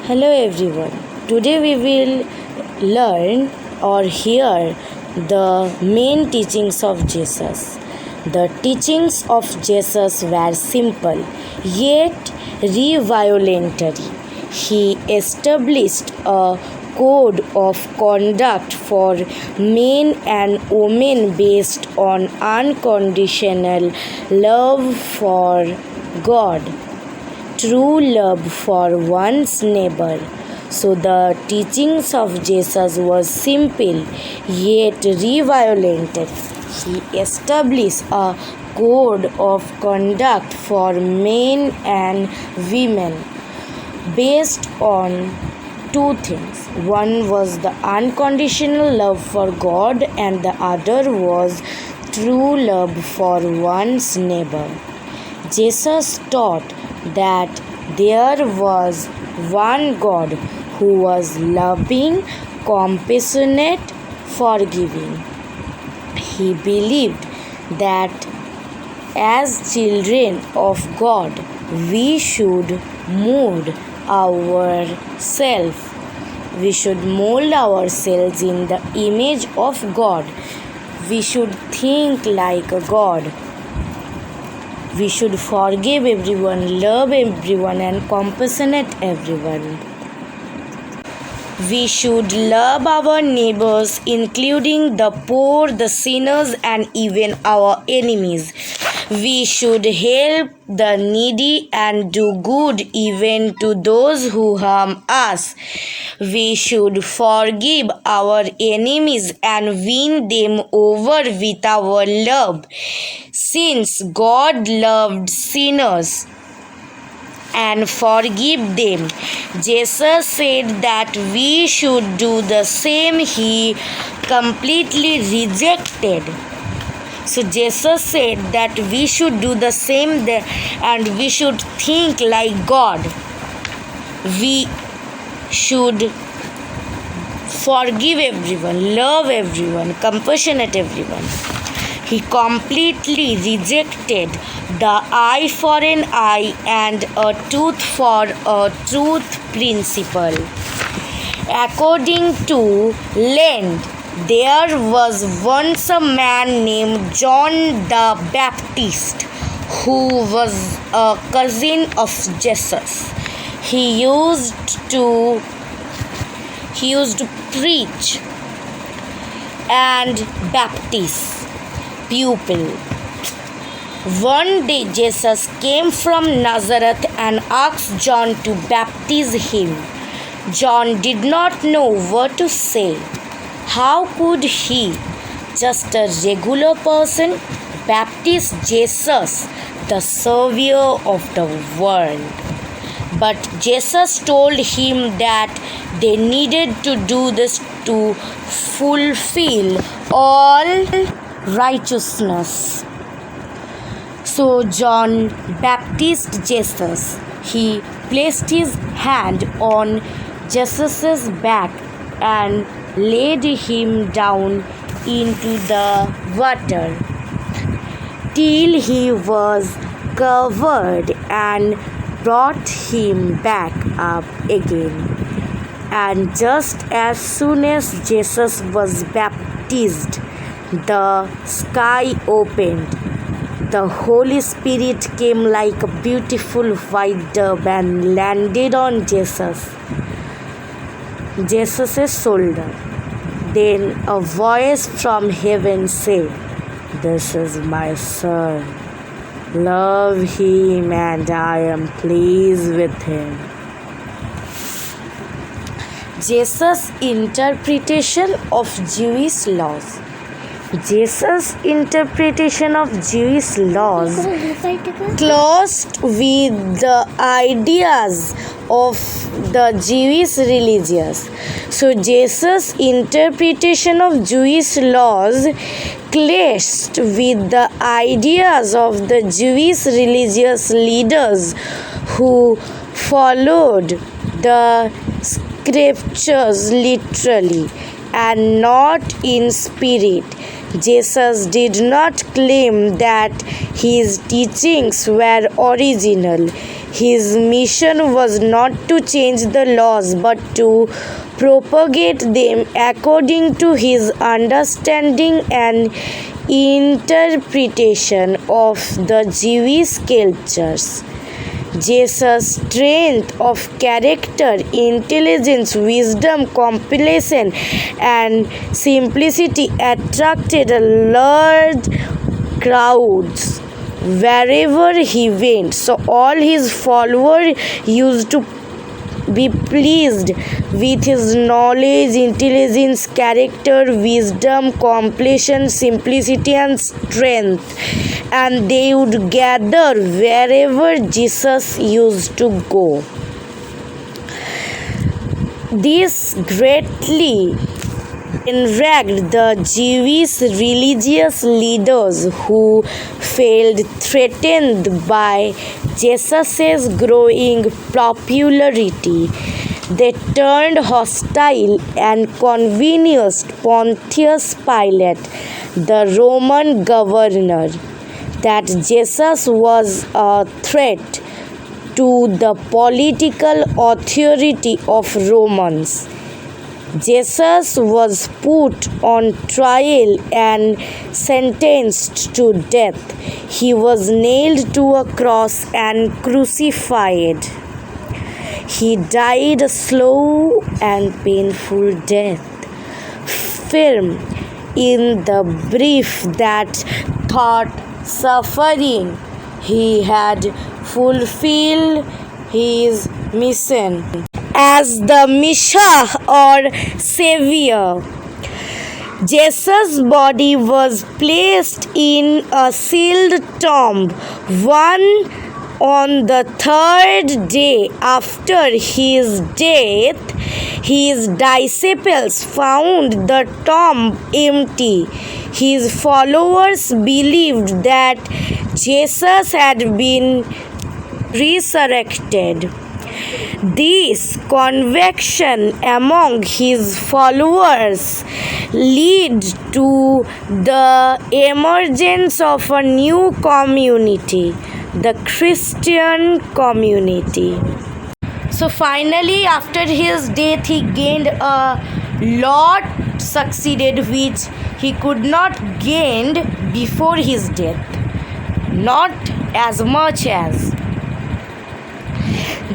Hello everyone. Today we will learn or hear the main teachings of Jesus. The teachings of Jesus were simple yet revolutionary. He established a code of conduct for men and women based on unconditional love for God, true love for one's neighbor. So the teachings of Jesus was simple yet revolutionary. He established a code of conduct for men and women based on two things. One was the unconditional love for God, and the other was true love for one's neighbor. Jesus taught that there was one God who was loving, compassionate, forgiving. He believed that as children of God, we should mold ourselves. We should mold ourselves in the image of God. We should think like a God. We should forgive everyone, love everyone, and compassionate everyone. We should love our neighbors, including the poor, the sinners, and even our enemies. We should help the needy and do good even to those who harm us. We should forgive our enemies and win them over with our love, since God loved sinners and forgive them. Jesus said that we should do the same. He completely rejected. So Jesus said that we should do the same and we should think like God. We should forgive everyone, love everyone, compassionate everyone. He completely rejected the eye for an eye and a tooth for a tooth principle. According to legend, there was once a man named John the Baptist who was a cousin of Jesus. He used to preach and baptize people. One day Jesus came from Nazareth and asked John to baptize him. John did not know what to say. How could he, just a regular person, baptize Jesus, the Savior of the world? But Jesus told him that they needed to do this to fulfill all righteousness. So John baptized Jesus. He placed his hand on Jesus' back and laid him down into the water till he was covered and brought him back up again. And just as soon as Jesus was baptized, the sky opened. The Holy Spirit came like a beautiful white dove and landed on Jesus' shoulder. Then a voice from heaven said, "This is my son. Love him, and I am pleased with him." Jesus' interpretation of Jewish laws. Jesus' interpretation of Jewish laws clashed with the ideas of the Jewish religious. So Jesus' interpretation of Jewish laws clashed with the ideas of the Jewish religious leaders who followed the scriptures literally and not in spirit. Jesus did not claim that his teachings were original. His mission was not to change the laws but to propagate them according to his understanding and interpretation of the Jewish cultures. Jesus' strength of character, intelligence, wisdom, compassion, and simplicity attracted large crowds wherever he went. So all his followers used to be pleased with his knowledge, intelligence, character, wisdom, compassion, simplicity, and strength, and they would gather wherever Jesus used to go. This greatly enraged the Jewish religious leaders who felt threatened by Jesus' growing popularity. They turned hostile and convinced Pontius Pilate, the Roman governor, that Jesus was a threat to the political authority of Romans. Jesus was put on trial and sentenced to death. He was nailed to a cross and crucified. He died a slow and painful death, firm in the belief that thought suffering he had fulfilled his mission as the Messiah or Savior. Jesus' body was placed in a sealed tomb. On the third day after his death, his disciples found the tomb empty. His followers believed that Jesus had been resurrected. This conviction among his followers led to the emergence of a new community, the Christian community. So finally, after his death, he gained a lot succeeded which he could not gain before his death, not as much as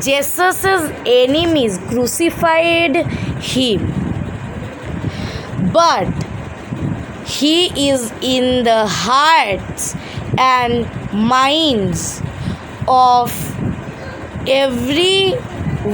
Jesus' enemies crucified him, but he is in the hearts and minds of every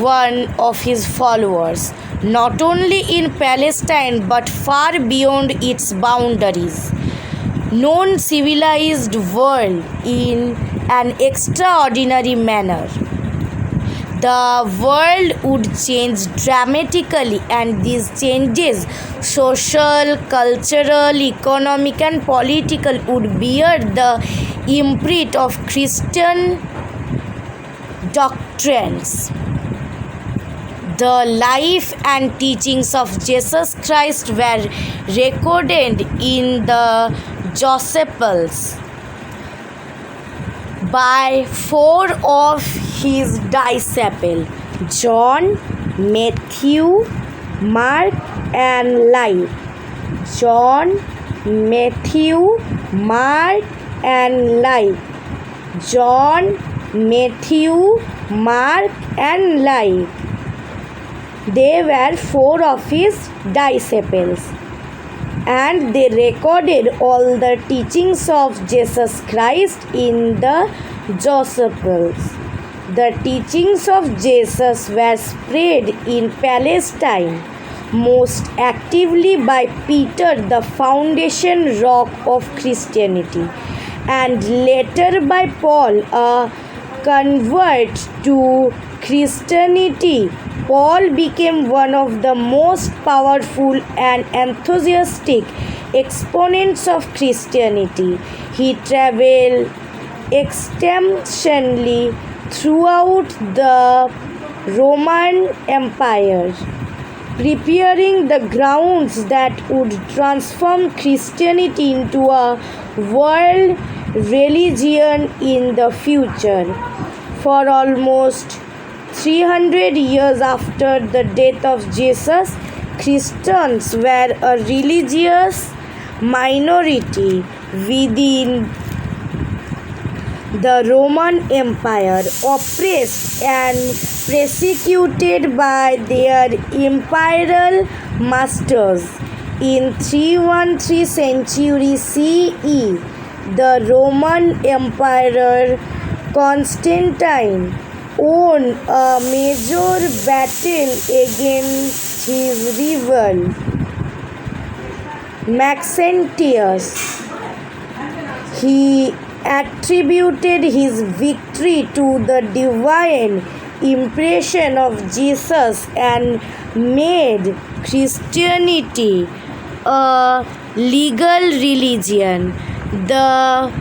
one of his followers, not only in Palestine but far beyond its boundaries. Known civilized world in an extraordinary manner. The world would change dramatically, and these changes, social, cultural, economic, and political, would bear the imprint of Christian doctrines. The life and teachings of Jesus Christ were recorded in the Gospels by four of his disciples, John, Matthew, Mark, and Luke. John, Matthew, Mark, and Luke. John, Matthew, Mark, and Luke. They were four of his disciples, and they recorded all the teachings of Jesus Christ in the Gospels. The teachings of Jesus were spread in Palestine most actively by Peter, the foundation rock of Christianity, and later by Paul, a convert to Christianity. Paul became one of the most powerful and enthusiastic exponents of Christianity. He traveled extensively throughout the Roman Empire, preparing the grounds that would transform Christianity into a world religion in the future. For almost 300 years after the death of Jesus, Christians were a religious minority within the Roman Empire, oppressed and persecuted by their imperial masters. In 313 century CE, the Roman Emperor Constantine won a major battle against his rival Maxentius. He attributed his victory to the divine impression of Jesus and made Christianity a legal religion. The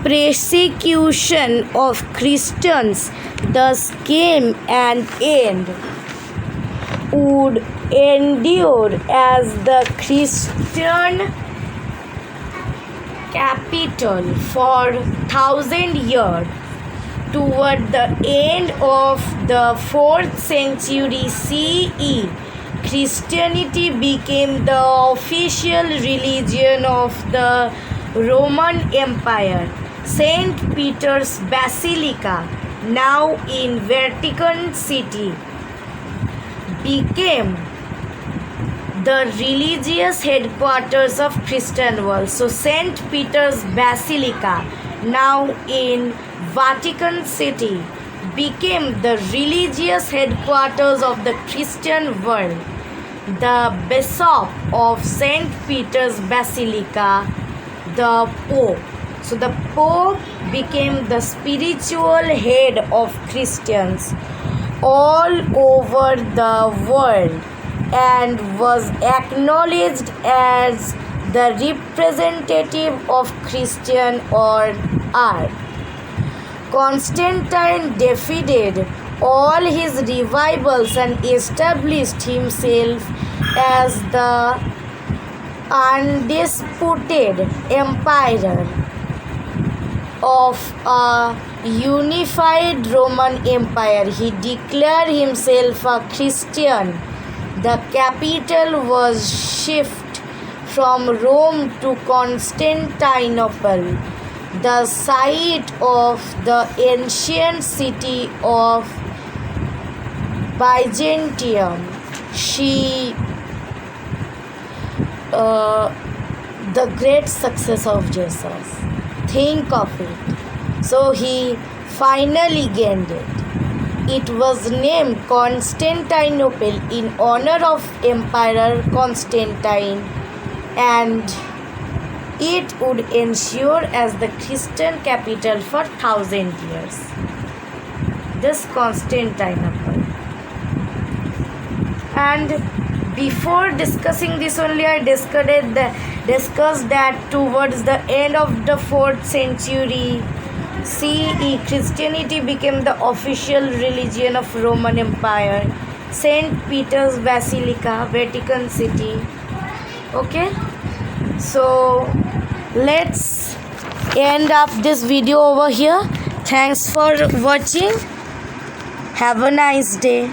persecution of Christians thus came an end would endure as the Christian capital for 1,000 years. Toward the end of the 4th century CE, Christianity became the official religion of the Roman Empire. St. Peter's Basilica, now in Vatican City, became the religious headquarters of Christian world. So St. Peter's Basilica, now in Vatican City, became the religious headquarters of the Christian world. The Bishop of St. Peter's Basilica, the Pope. So the Pope became the spiritual head of Christians all over the world and was acknowledged as the representative of Christian on earth. Constantine defeated all his rivals and established himself as the undisputed emperor of a unified Roman Empire. He declared himself a Christian. The capital was shifted from Rome to Constantinople, the site of the ancient city of Byzantium. The great success of Jesus. Think of it. So he finally gained it. It was named Constantinople in honor of Emperor Constantine, and it would ensure as the Christian capital for 1,000 years. This Constantinople. And before discussing this only, I discussed that towards the end of the 4th century CE, Christianity became the official religion of Roman Empire. St. Peter's Basilica, Vatican City. Okay, so let's end up this video over here. Thanks for watching. Have a nice day.